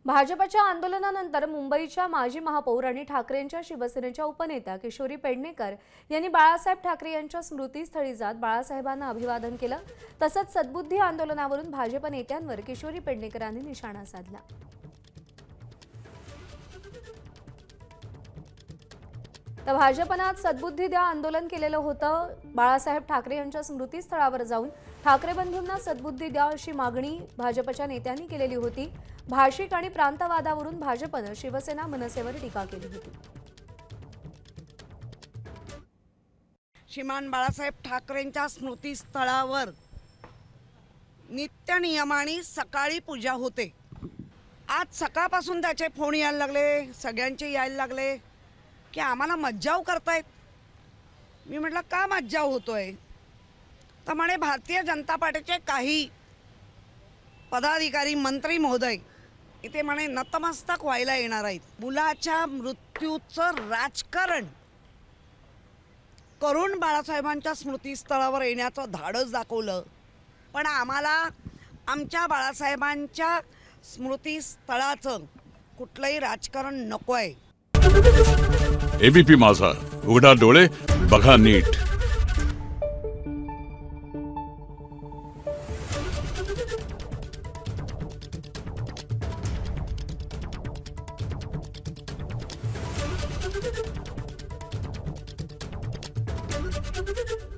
भाजपच्या आंदोलनानंतर मुंबईच्या माजी महापौर आणि ठाकरेंच्या शिवसेनेच्या उपनेत्या किशोरी पेडणेकर यांनी बाळासाहेब ठाकरे यांच्या स्मृतीस्थळी जात बाळासाहेबांना अभिवादन केलं। तसंच सद्बुद्धी आंदोलनावरून भाजप नेत्यांवर किशोरी पेडणेकरांनी निशाणा साधला। तर भाजपने आज सद्बुद्धी द्या आंदोलन केलेलं होतं। बाळासाहेब ठाकरे यांच्या स्मृतीस्थळावर जाऊन ठाकरे बंधूंना सद्बुद्धी द्या अशी मागणी भाजपच्या नेत्यांनी केलेली होती। भाषिक आणि प्रांतवादावरून भाजपने शिवसेना मनसेवर टीका केली होती। श्रीमान बाळासाहेब ठाकरेंच्या स्मृतीस्थळावर नित्य नियमाने सकाळी पूजा होते। आज सकाळपासून त्याचे फोन यायला लागले, सगळ्यांचे यायला लागले की आम्हाला मज्जाव करतायत। मी म्हटलं का मज्जाव होतोय? तर म्हणे भारतीय जनता पार्टीचे काही पदाधिकारी मंत्री महोदय इथे म्हणे नतमस्तक व्हायला येणार आहेत। मुलाच्या मृत्यूचं राजकारण करून बाळासाहेबांच्या स्मृतीस्थळावर येण्याचं धाडस दाखवलं। पण आम्हाला आमच्या बाळासाहेबांच्या स्मृतीस्थळाचं कुठलंही राजकारण नको आहे। एबीपी माझा, उघडा डोळे बघा नीट। Thank you.